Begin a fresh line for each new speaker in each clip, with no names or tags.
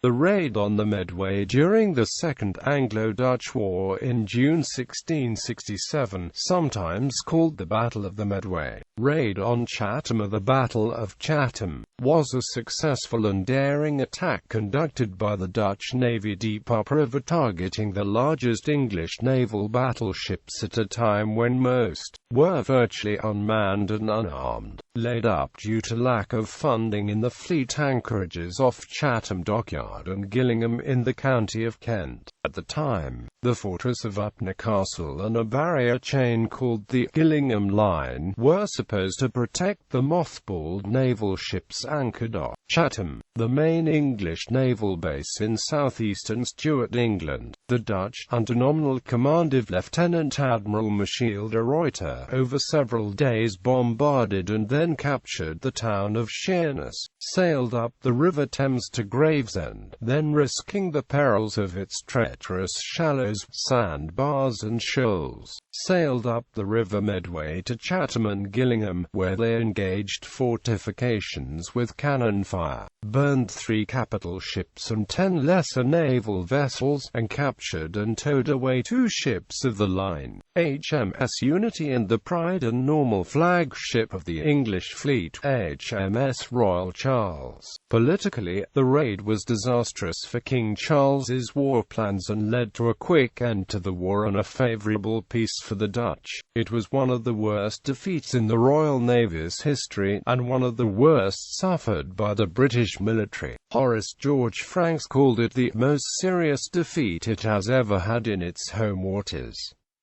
The raid on the Medway during the Second Anglo-Dutch War in June 1667, sometimes called the Battle of the Medway, raid on Chatham or the Battle of Chatham, was a successful and daring attack conducted by the Dutch Navy deep upriver, targeting the largest English naval battleships at a time when most were virtually unmanned and unarmed, laid up due to lack of funding in the fleet anchorages off Chatham Dockyard and Gillingham in the county of Kent. At the time, the fortress of Upnor Castle and a barrier chain called the Gillingham Line were supposed to protect the mothballed naval ships anchored off Chatham, the main English naval base in southeastern Stuart, England. The Dutch, under nominal command of Lieutenant-Admiral Michiel de Ruyter, over several days bombarded and then captured the town of Sheerness, sailed up the River Thames to Gravesend, then risking the perils of its treacherous shallows, sandbars and shoals, sailed up the River Medway to Chatham and Gillingham, where they engaged fortifications with cannon fire, burned 3 capital ships and 10 lesser naval vessels, and captured and towed away 2 ships of the line, HMS Unity and the Pride and Normal flagship of the English fleet, HMS Royal Charles.Politically, the raid was disastrous for King Charles's war plans and led to a quick end to the war and a favourable peace for the Dutch. It was one of the worst defeats in the Royal Navy's history, and one of the worst suffered by the British military. Horace George Franks called it the most serious defeat it has ever had in its home waters.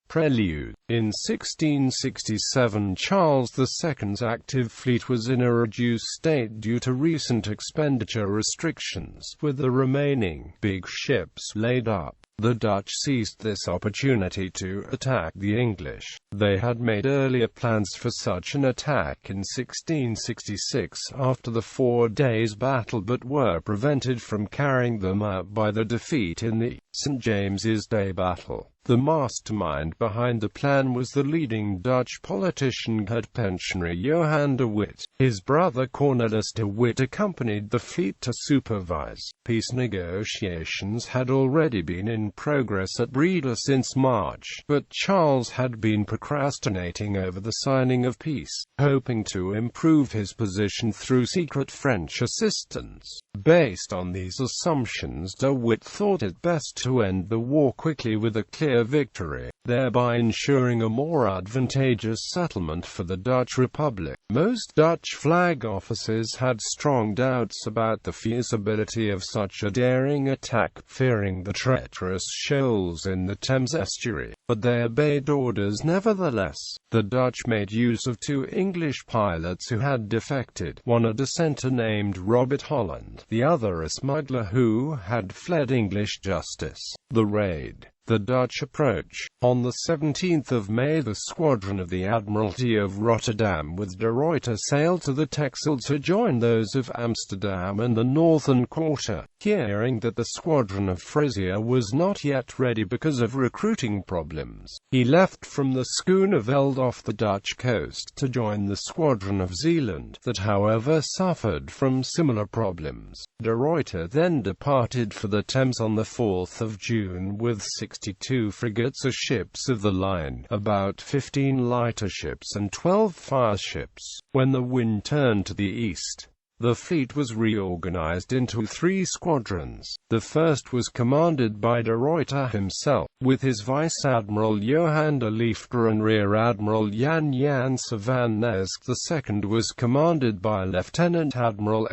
Prelude. In 1667, Charles II's active fleet was in a reduced state due to recent expenditure restrictions, with the remaining big ships laid up. The Dutch seized this opportunity to attack the English. They had made earlier plans for such an attack in 1666 after the 4 days battle, but were prevented from carrying them out by the defeat in the St. James's Day battle. The mastermind behind the plan was the leading Dutch politician and pensionary Johan de Witt. His brother Cornelis de Witt accompanied the fleet to supervise. Peace negotiations had already been in progress at Breda since March, but Charles had been procrastinating over the signing of peace, hoping to improve his position through secret French assistance. Based on these assumptions, de Witt thought it best to end the war quickly with a clear victory, thereby ensuring a more advantageous settlement for the Dutch Republic. Most Dutch flag officers had strong doubts about the feasibility of such a daring attack, fearing the treacherous shoals in the Thames estuary, but they obeyed orders nevertheless. The Dutch made use of 2 English pilots who had defected, one a dissenter named Robert Holland, the other a smuggler who had fled English justice. The raid. The Dutch approach. On the 17th of May, the squadron of the Admiralty of Rotterdam with de Ruyter sailed to the Texel to join those of Amsterdam and the Northern Quarter. Hearing that the squadron of Frazier was not yet ready because of recruiting problems, he left from the schooner Veld off the Dutch coast to join the squadron of Zeeland, that however suffered from similar problems. De Ruyter then departed for the Thames on the 4th of June with 62 frigates or ships of the line, about 15 lighter ships and 12 fire ships. When the wind turned to the east, the fleet was reorganized into 3 squadrons. The first was commanded by de Ruyter himself, with his Vice-Admiral Johan de Liefde and Rear-Admiral Jan Janse van Nesk. The second was commanded by Lieutenant-Admiral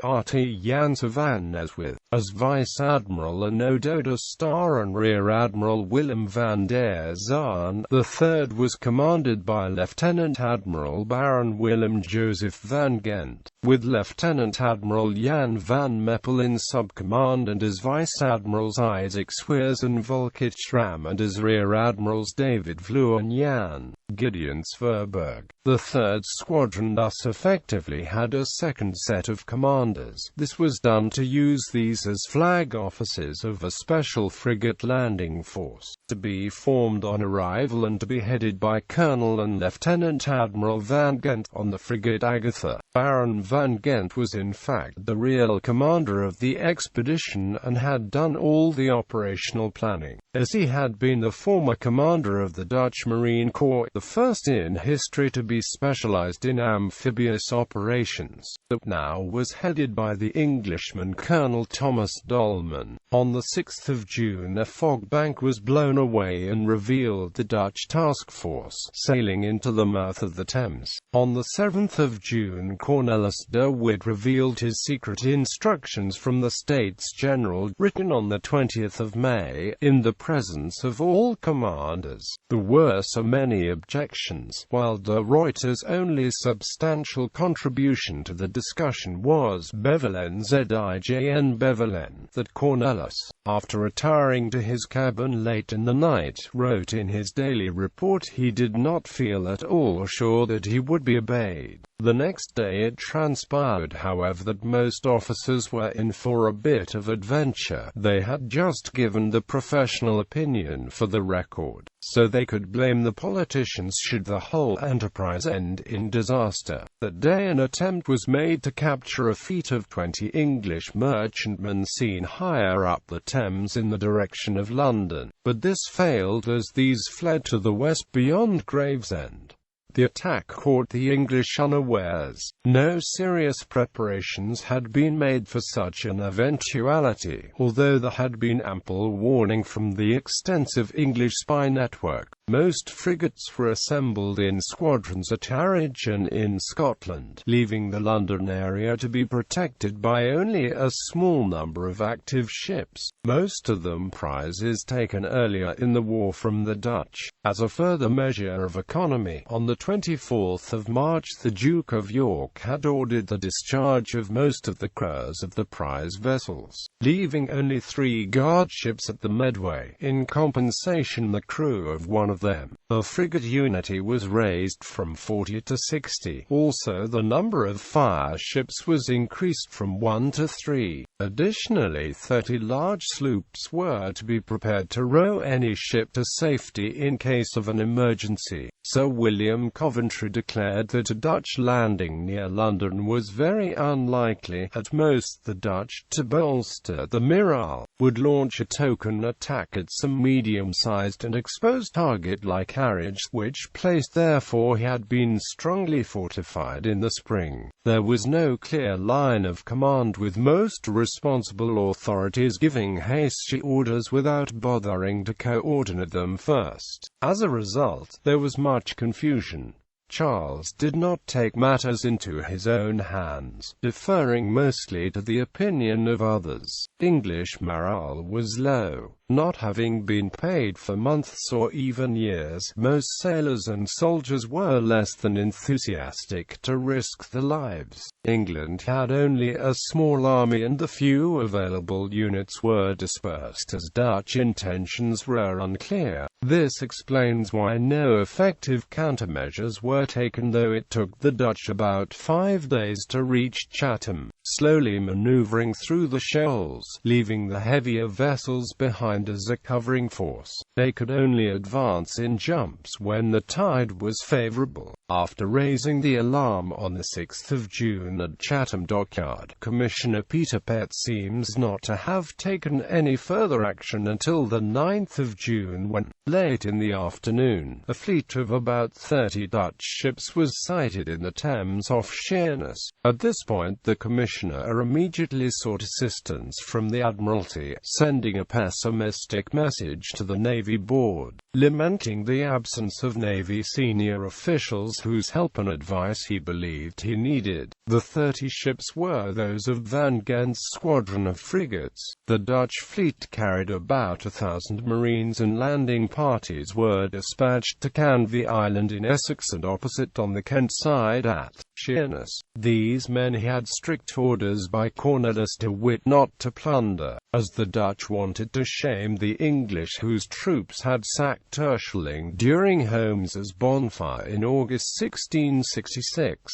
Art Janse van Nes, with, as Vice-Admiral Anodo de Star and Rear-Admiral Willem van der Zaan. The third was commanded by Lieutenant-Admiral Baron Willem Joseph van Gent, with Lieutenant-Admiral Jan van Meppel in sub-command, and as Vice-Admirals Isaac Sweers and Volkert Schramm, and as Rear-Admirals David Vleur and Jan Gideon Sverberg. The third squadron thus effectively had a second set of commanders. This was done to use these as flag officers of a special frigate landing force, to be formed on arrival and to be headed by Colonel and Lieutenant-Admiral van Gent. On the frigate Agatha, Baron van Gent Kent was in fact the real commander of the expedition and had done all the operational planning, as he had been the former commander of the Dutch Marine Corps, the first in history to be specialized in amphibious operations. That now was headed by the Englishman Colonel Thomas Dolman. On the 6th of June a fog bank was blown away and revealed the Dutch task force sailing into the mouth of the Thames. On the 7th of June Cornelis de Witt revealed his secret instructions from the States General, written on the 20th of May, in the presence of all commanders. There were so many objections, while de Ruyter's only substantial contribution to the discussion was Bevelen's Zijn Bevelen, that Cornelis, after retiring to his cabin late in the night, wrote in his daily report he did not feel at all sure that he would be obeyed. The next day it transpired, however, that most officers were in for a bit of adventure. They had just given the professional opinion for the record, so they could blame the politicians should the whole enterprise end in disaster. That day an attempt was made to capture a fleet of 20 English merchantmen seen higher up the Thames in the direction of London, but this failed as these fled to the west beyond Gravesend. The attack caught the English unawares. No serious preparations had been made for such an eventuality, although there had been ample warning from the extensive English spy network. Most frigates were assembled in squadrons at Harwich and in Scotland, leaving the London area to be protected by only a small number of active ships, most of them prizes taken earlier in the war from the Dutch. As a further measure of economy, on the 24th of March the Duke of York had ordered the discharge of most of the crews of the prize vessels, leaving only 3 guardships at the Medway. In compensation, the crew of one of them, the frigate Unity, was raised from 40 to 60. Also, the number of fire ships was increased from 1 to 3. Additionally, 30 large sloops were to be prepared to row any ship to safety in case of an emergency. Sir William Coventry declared that a Dutch landing near London was very unlikely. At most, the Dutch, to bolster the morale, would launch a token attack at some medium-sized and exposed target like Harwich, which place therefore had been strongly fortified in the spring. There was no clear line of command, with most responsible authorities giving hasty orders without bothering to coordinate them first. As a result, there was much confusion. Charles did not take matters into his own hands, deferring mostly to the opinion of others. English morale was low. Not having been paid for months or even years, most sailors and soldiers were less than enthusiastic to risk their lives. England had only a small army and the few available units were dispersed as Dutch intentions were unclear. This explains why no effective countermeasures were taken, though it took the Dutch about 5 days to reach Chatham, slowly maneuvering through the shoals, leaving the heavier vessels behind as a covering force. They could only advance in jumps when the tide was favorable. After raising the alarm on the 6th of June at Chatham Dockyard, Commissioner Peter Pett seems not to have taken any further action until the 9th of June when, late in the afternoon, a fleet of about 30 Dutch ships was sighted in the Thames off Sheerness. At this point the Commissioner immediately sought assistance from the Admiralty, sending a pessimistic message to the Navy Board, lamenting the absence of Navy senior officials whose help and advice he believed he needed. The 30 ships were those of Van Gendt's squadron of frigates. The Dutch fleet carried about 1,000 marines, and landing parties were dispatched to Canvey Island in Essex and opposite on the Kent side at Sheerness. These men had strict orders by Cornelis de Witt not to plunder, as the Dutch wanted to shame the English whose troops had sacked Terschelling during Holmes's bonfire in August 1666.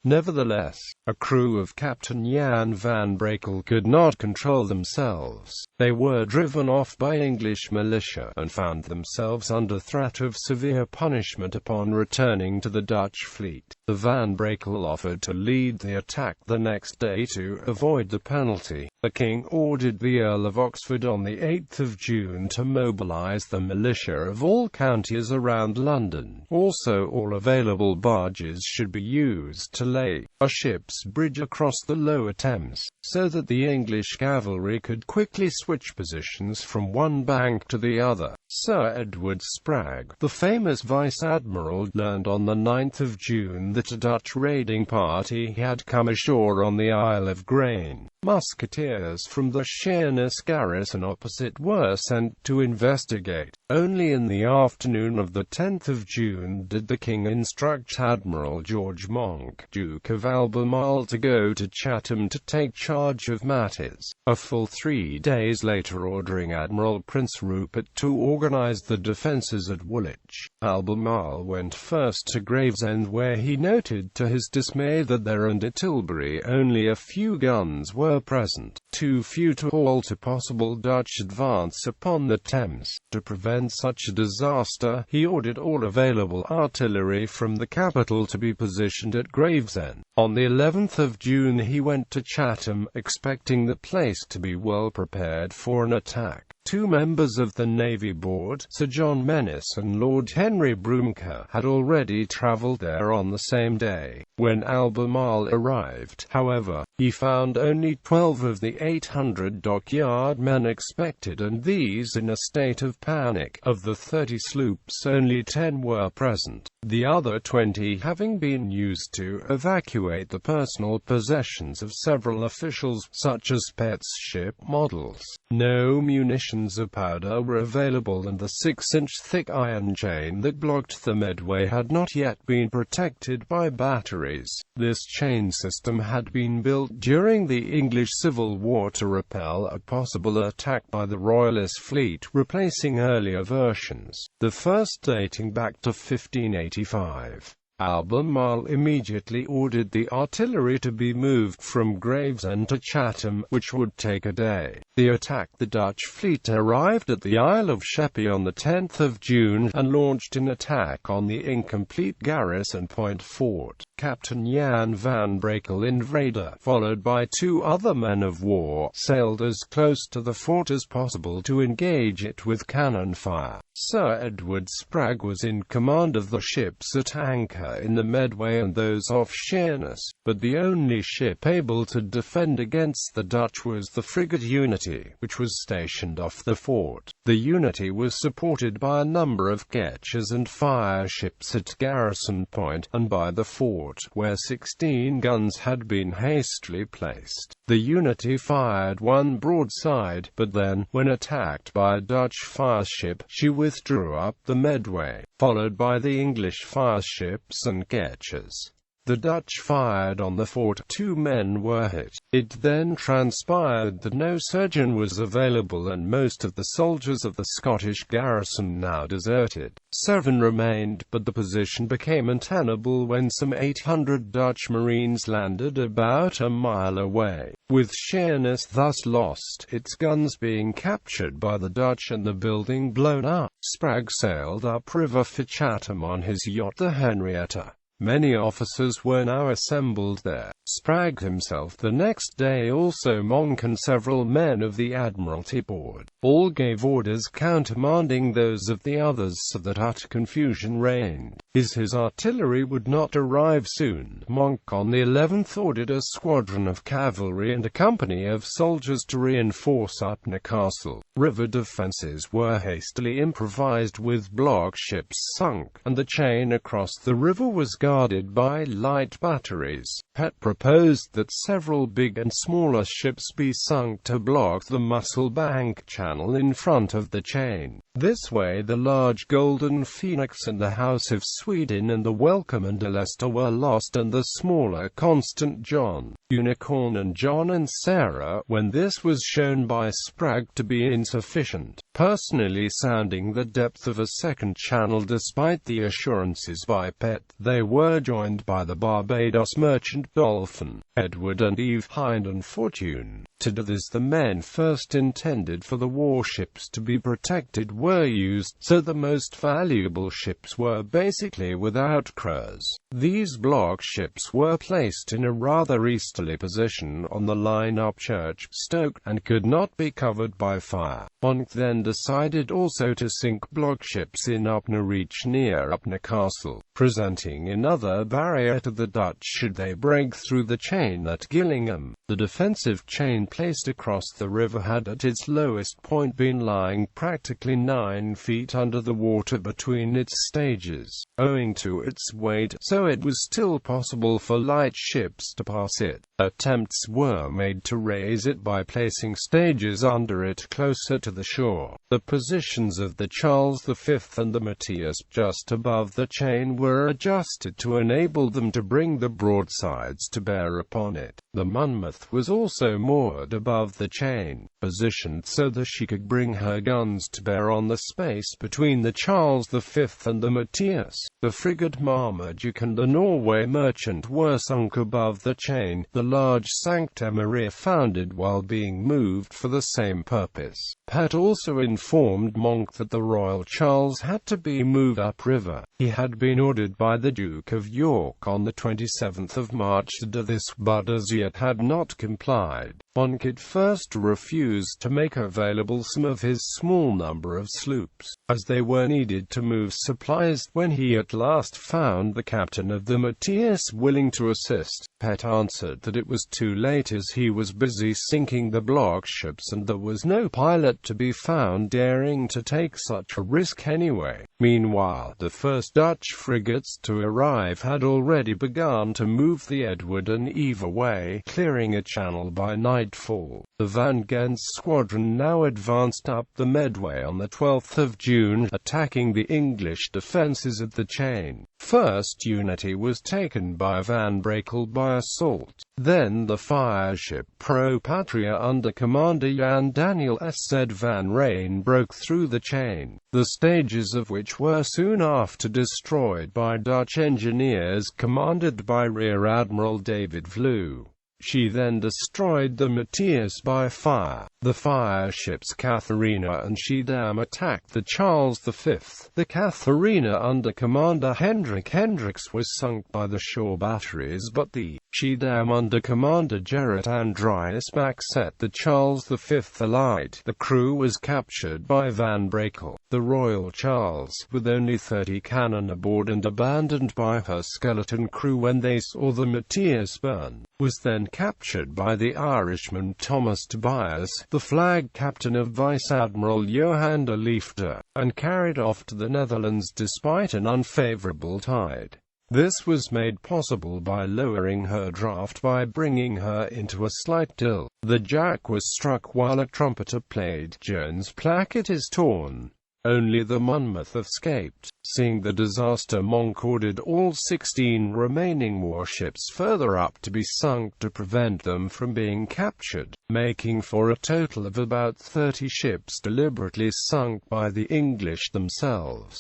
Nevertheless, A crew of Captain Jan van Brakel could not control themselves. They were driven off by English militia, and found themselves under threat of severe punishment upon returning to the Dutch fleet. The Van Brakel offered to lead the attack the next day to avoid the penalty. The King ordered the Earl of Oxford on the 8th of June to mobilise the militia of all counties around London. Also, all available barges should be used to lay a ship's bridge across the lower Thames, so that the English cavalry could quickly switch positions from one bank to the other. Sir Edward Spragg, the famous vice-admiral, learned on the 9th of June that a Dutch raiding party had come ashore on the Isle of Grain. Musketeers from the Sheerness garrison opposite were sent to investigate. Only in the afternoon of the 10th of June did the King instruct Admiral George Monk, Duke of Albemarle, to go to Chatham to take charge of matters. A full 3 days later, ordering Admiral Prince Rupert to organise the defences at Woolwich. Albemarle went first to Gravesend, where he noted to his dismay that there and at Tilbury only a few guns were present, too few to halt a possible Dutch advance upon the Thames. To prevent such a disaster, he ordered all available artillery from the capital to be positioned at Gravesend. On the 11th of June he went to Chatham, expecting the place to be well prepared for an attack. 2 members of the Navy Board, Sir John Menis and Lord Henry Brouncker, had already travelled there on the same day. When Albemarle arrived, however, he found only 12 of the 800 dockyard men expected, and these in a state of panic. Of the 30 sloops, only 10 were present, the other 20 having been used to evacuate the personal possessions of several officials, such as Pett's ship models. No munitions of powder were available, and the 6-inch thick iron chain that blocked the Medway had not yet been protected by batteries. This chain system had been built during the English Civil War to repel a possible attack by the Royalist fleet, replacing earlier versions, the first dating back to 1585. Albemarle immediately ordered the artillery to be moved from Gravesend to Chatham, which would take a day. The Dutch fleet arrived at the Isle of Sheppey on the 10th of June, and launched an attack on the incomplete garrison point fort. Captain Jan van Brakel in Raider, followed by 2 other men of war, sailed as close to the fort as possible to engage it with cannon fire. Sir Edward Spragg was in command of the ships at anchor in the Medway and those off Sheerness, but the only ship able to defend against the Dutch was the frigate Unity, which was stationed off the fort. The Unity was supported by a number of ketches and fire ships at Garrison Point, and by the fort, where 16 guns had been hastily placed. The Unity fired 1 broadside, but then, when attacked by a Dutch fireship, she withdrew up the Medway, followed by the English fireships and ketches. The Dutch fired on the fort. 2 men were hit. It then transpired that no surgeon was available, and most of the soldiers of the Scottish garrison now deserted. 7 remained, but the position became untenable when some 800 Dutch marines landed about a mile away. With Sheerness thus lost, its guns being captured by the Dutch and the building blown up, Spragg sailed upriver for Chatham on his yacht the Henrietta. Many officers were now assembled there. Spragg himself the next day, also Monk and several men of the Admiralty Board. All gave orders countermanding those of the others, so that utter confusion reigned. His artillery would not arrive soon. Monk on the 11th ordered a squadron of cavalry and a company of soldiers to reinforce Upnor Castle. River defences were hastily improvised with block ships sunk, and the chain across the river was guarded by light batteries. Pett proposed that several big and smaller ships be sunk to block the Musselbank Channel in front of the chain. This way the large Golden Phoenix and the House of Sweden and the Welcome and Leicester were lost, and the smaller Constant John, Unicorn and John and Sarah, when this was shown by Spragg to be insufficient, personally sounding the depth of a second channel despite the assurances by Pett. They were were joined by the Barbados merchant Dolphin, Edward and Eve Hind and Fortune. To do this, the men first intended for the warships to be protected were used, so the most valuable ships were basically without crews. These block ships were placed in a rather easterly position on the line up Church, Stoke, and could not be covered by fire. Monk then decided also to sink block ships in Upnor Reach near Upnor Castle, presenting another barrier to the Dutch should they break through the chain at Gillingham. The defensive chain placed across the river had at its lowest point been lying practically 9 feet under the water between its stages, owing to its weight, so it was still possible for light ships to pass it. Attempts were made to raise it by placing stages under it closer to the shore. The positions of the Charles V and the Matthias just above the chain were adjusted to enable them to bring the broadsides to bear upon it. The Monmouth was also moored above the chain, positioned so that she could bring her guns to bear on the space between the Charles V and the Matthias. The frigate Marmaduke and the Norway merchant were sunk above the chain, the large Sancta Maria founded while being moved for the same purpose. Pat also informed Monk that the Royal Charles had to be moved upriver. He had been ordered by the Duke of York on the 27th of March to do this, but as yet had not complied. Monk at first refused to make available some of his small number of sloops, as they were needed to move supplies. When he at last found the captain of the Matthias willing to assist, Pett answered that it was too late as he was busy sinking the block ships and there was no pilot to be found daring to take such a risk anyway. Meanwhile, the first Dutch frigates to arrive had already begun to move the Edward and Eve away, clearing a channel by nightfall. The Van Gendt's squadron now advanced up the Medway on the 12th of June, attacking the English defences at the chain. First Unity was taken by Van Brakel by assault. Then the fireship Pro Patria under Commander Jan Daniel S. van Rijn broke through the chain, the stages of which were soon after destroyed by Dutch engineers commanded by Rear Admiral David Vloo. She then destroyed the Matthias by fire. The fireships Katharina and Schiedam attacked the Charles V. The Katharina under Commander Hendrik Hendricks was sunk by the shore batteries, but the Schiedam under Commander Gerrit Andreas Bak set the Charles V alight. The crew was captured by Van Brakel. The Royal Charles, with only 30 cannon aboard and abandoned by her skeleton crew when they saw the Matthias burn, was then captured by the Irishman Thomas Tobias, the flag captain of Vice Admiral Johan de Liefde, and carried off to the Netherlands despite an unfavourable tide. This was made possible by lowering her draft by bringing her into a slight dill. The jack was struck while a trumpeter played. Jones' placket is torn. Only the Monmouth escaped. Seeing the disaster, Monk ordered all 16 remaining warships further up to be sunk to prevent them from being captured, making for a total of about 30 ships deliberately sunk by the English themselves.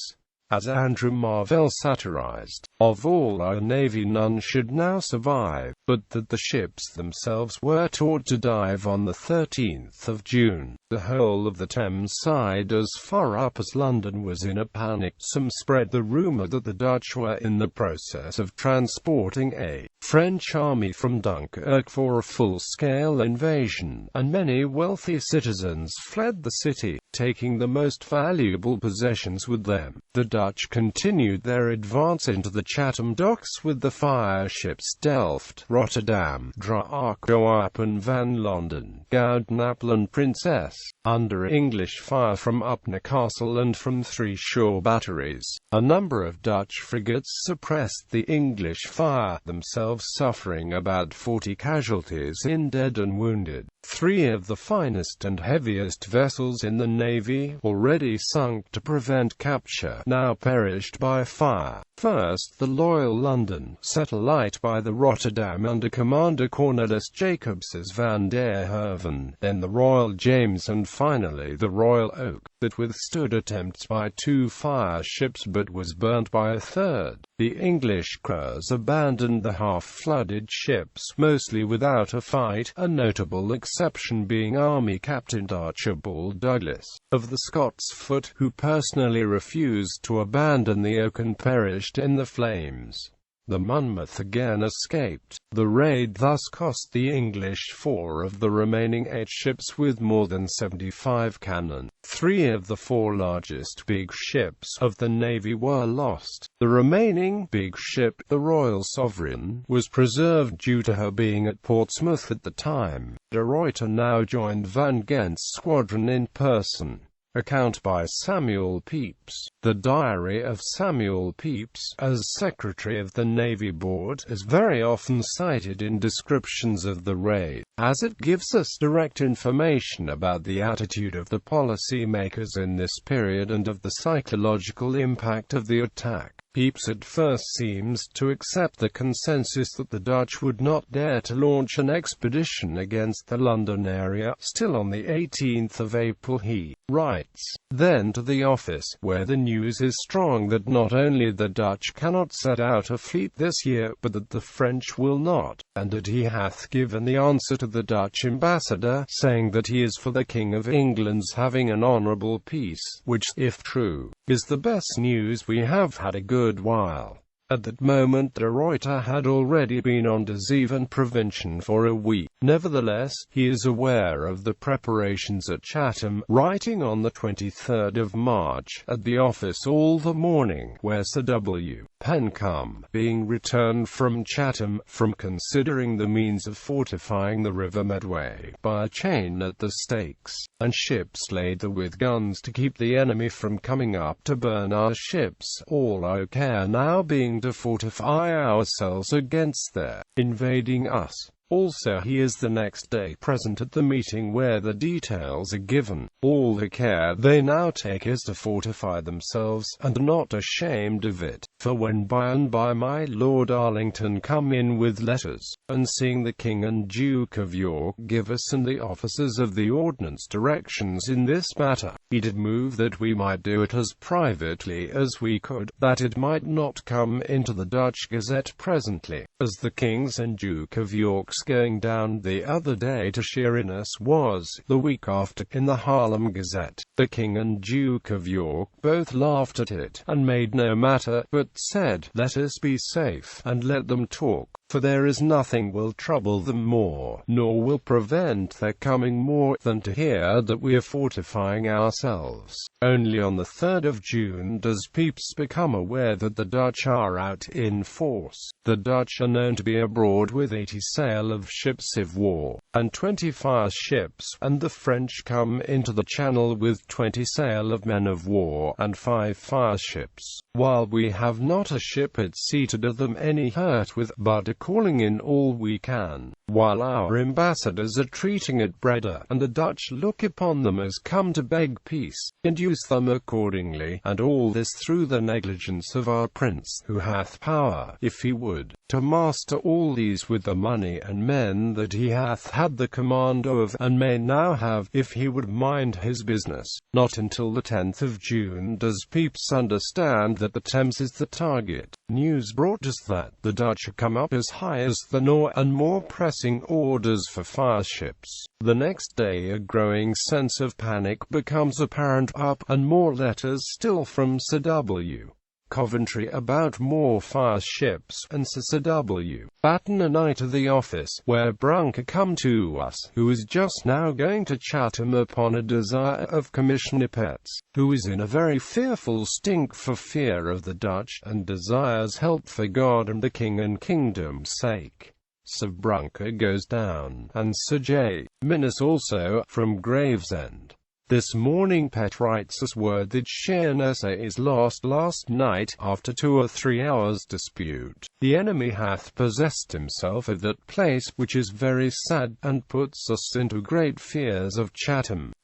As Andrew Marvell satirized, "Of all our navy none should now survive," but that the ships themselves were taught to dive on the 13th of June. The whole of the Thames side as far up as London was in a panic. Some spread the rumour that the Dutch were in the process of transporting a French army from Dunkirk for a full-scale invasion, and many wealthy citizens fled the city, taking the most valuable possessions with them. The Dutch continued their advance into the Chatham docks with the fireships Delft, Rotterdam, Draco and Van Landen, Goudnapel and Princess, under English fire from Upnor Castle and from 3 shore batteries. A number of Dutch frigates suppressed the English fire, themselves suffering about 40 casualties in dead and wounded. 3 of the finest and heaviest vessels in the navy, already sunk to prevent capture, now perished by fire. First the Loyal London, set alight by the Rotterdam under Commander Cornelis Jacobs as Van der Herven, then the Royal James and finally the Royal Oak, that withstood attempts by 2 fireships but was burnt by a third. the English crews abandoned the half-flooded ships mostly without a fight, a notable exception being Army Captain Archibald Douglas, of the Scots Foot, who personally refused to abandon the Oak and perished in the flames. The Monmouth again escaped. The raid thus cost the English 4 of the remaining 8 ships with more than 75 cannon. 3 of the 4 largest big ships of the Navy were lost. The remaining big ship, the Royal Sovereign, was preserved due to her being at Portsmouth at the time. De Ruyter now joined Van Ghent's squadron in person. Account by Samuel Pepys. The diary of Samuel Pepys, as Secretary of the Navy Board, is very often cited in descriptions of the raid, as it gives us direct information about the attitude of the policy makers in this period and of the psychological impact of the attack. Pepys at first seems to accept the consensus that the Dutch would not dare to launch an expedition against the London area. Still on the 18th of April he writes then to the office, where the news is strong that not only the Dutch cannot set out a fleet this year, but that the French will not, and that he hath given the answer to the Dutch ambassador, saying that he is for the King of England's having an honourable peace, which, if true, is the best news we have had a good while. At that moment De Ruyter had already been on Deceive and Prevention for a week. Nevertheless, he is aware of the preparations at Chatham, writing on the 23rd of March, at the office all the morning, where Sir W. Pencombe, being returned from Chatham, from considering the means of fortifying the River Medway, by a chain at the stakes, and ships laid there with guns to keep the enemy from coming up to burn our ships, all our care now being to fortify ourselves against their invading us. Also he is the next day present at the meeting where the details are given. All the care they now take is to fortify themselves, and are not ashamed of it. For when by and by my Lord Arlington come in with letters, and seeing the King and Duke of York give us and the officers of the Ordnance directions in this matter, he did move that we might do it as privately as we could, that it might not come into the Dutch Gazette presently, as the King's and Duke of York's going down the other day to Sheerness was, the week after, in the Harlem Gazette. The King and Duke of York both laughed at it, and made no matter, but said, let us be safe, and let them talk, for there is nothing will trouble them more, nor will prevent their coming more, than to hear that we are fortifying ourselves. Only on the 3rd of June does Pepys become aware that the Dutch are out in force. The Dutch are known to be abroad with 80 sail of ships of war, and 20 fire ships, and the French come into the Channel with 20 sail of men of war, and 5 fire ships, while we have not a ship at sea to do them any hurt with, but are calling in all we can, while our ambassadors are treating at Breda, and the Dutch look upon them as come to beg peace, and use them accordingly, and all this through the negligence of our prince, who hath power, if he would, to master all these with the money and men that he hath had the command of, and may now have, if he would mind his business. Not until the 10th of June does Pepys understand that the Thames is the target. News brought us that the Dutch have come up as high as the Nore, and more pressing orders for fire ships. The next day a growing sense of panic becomes apparent, up, and more letters still from Sir W. Coventry about more fire ships, and Sir W. Batten and I to the office, where Brunker come to us, who is just now going to Chatham upon a desire of Commissioner Petts, who is in a very fearful stink for fear of the Dutch, and desires help for God and the King and Kingdom's sake. Sir Brunker goes down, and Sir J. Minnes also, from Gravesend. This morning Pett writes us word that Sheerness is lost last night, after 2 or 3 hours' dispute. The enemy hath possessed himself of that place, which is very sad, and puts us into great fears of Chatham.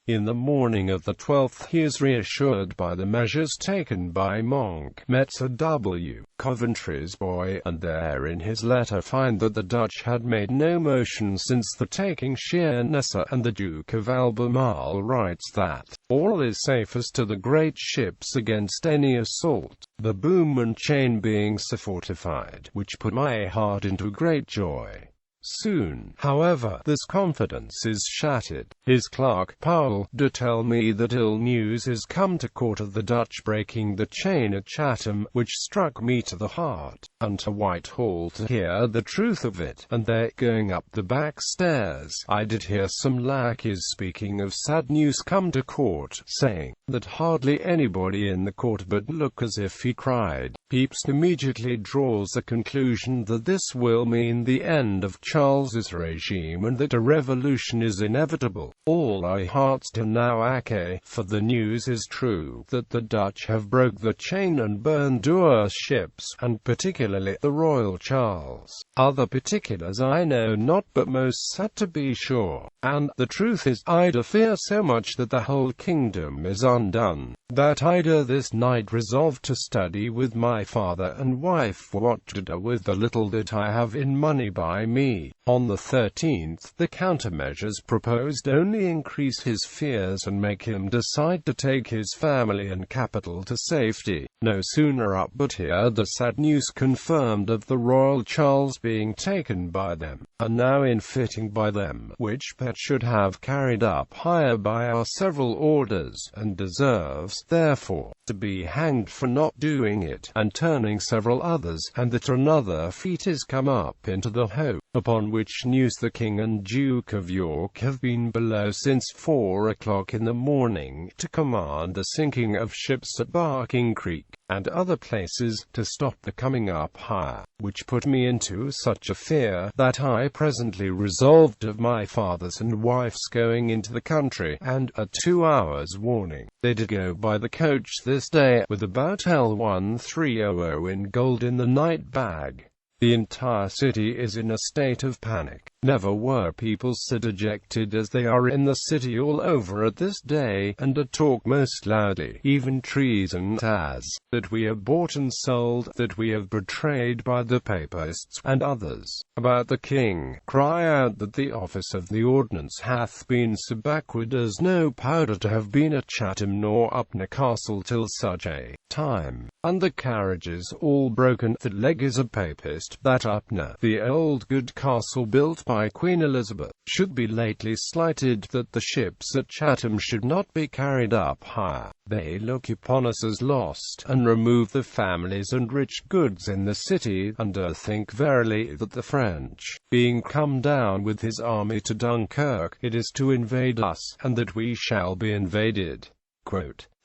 In the morning of the 12th he is reassured by the measures taken by Monk, met Sir W. Coventry's boy, and there in his letter find that the Dutch had made no motion since the taking Sheerness, and the Duke of Albemarle writes that all is safe as to the great ships against any assault, the boom and chain being so fortified, which put my heart into great joy. Soon, however, this confidence is shattered. His clerk, Powell, do tell me that ill news is come to court of the Dutch breaking the chain at Chatham, which struck me to the heart, and to Whitehall to hear the truth of it, and there, going up the back stairs, I did hear some lackeys speaking of sad news come to court, saying, that hardly anybody in the court but look as if he cried. Pepys immediately draws the conclusion that this will mean the end of Charles's regime and that a revolution is inevitable. All our hearts do now ache, for the news is true, that the Dutch have broke the chain and burned our ships, and particularly the Royal Charles. Other particulars I know not, but most sad to be sure. And the truth is, I do fear so much that the whole kingdom is undone, that I do this night resolve to study with my father and wife what to do with the little that I have in money by me. On the 13th, the countermeasures proposed only increase his fears and make him decide to take his family and capital to safety. No sooner up but hear the sad news confirmed of the Royal Charles being taken by them, and now in fitting by them, which Pett should have carried up higher by our several orders, and deserves, therefore, to be hanged for not doing it, and turning several others, and that another feat is come up into the Hope, upon which news the King and Duke of York have been below since 4 o'clock in the morning, to command the sinking of ships at Barking Creek, and other places, to stop the coming up higher, which put me into such a fear, that I presently resolved of my father's and wife's going into the country, and, at 2 hours' warning, they did go by the coach this day, with about L1300 in gold in the night bag. The entire city is in a state of panic. Never were people so dejected as they are in the city all over at this day, and do talk most loudly, even treason as, that we are bought and sold, that we are betrayed by the Papists, and others, about the King, cry out that the office of the ordnance hath been so backward as no powder to have been at Chatham nor Upnor Castle till such a time, and the carriages all broken. The leg is a Papist, that Upnor, the old good castle built by Queen Elizabeth, should be lately slighted, that the ships at Chatham should not be carried up higher. They look upon us as lost, and remove the families and rich goods in the city, and do think verily that the French, being come down with his army to Dunkirk, it is to invade us, and that we shall be invaded.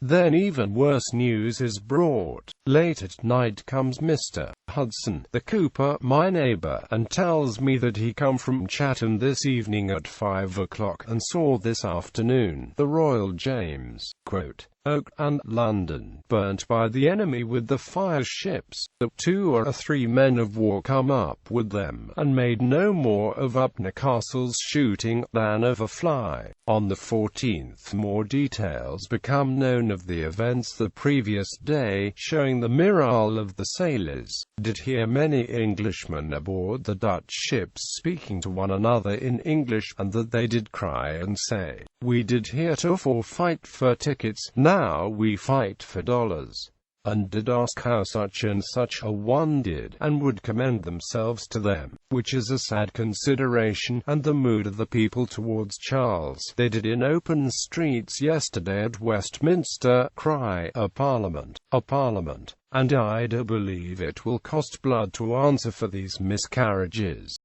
Then even worse news is brought. Late at night comes Mr. Hudson, the cooper, my neighbour, and tells me that he come from Chatham this evening at 5 o'clock, and saw this afternoon the Royal James, Oak, and London, burnt by the enemy with the fire ships, that 2 or 3 men of war come up with them, and made no more of Upnor Castle's shooting, than of a fly. On the 14th more details become known of the events the previous day, showing the morale of the sailors. Did hear many Englishmen aboard the Dutch ships speaking to one another in English, and that they did cry and say, we did heretofore fight for tickets, now we fight for dollars, and did ask how such and such a one did, and would commend themselves to them, which is a sad consideration, and the mood of the people towards Charles. They did in open streets yesterday at Westminster cry, a Parliament, and I do believe it will cost blood to answer for these miscarriages.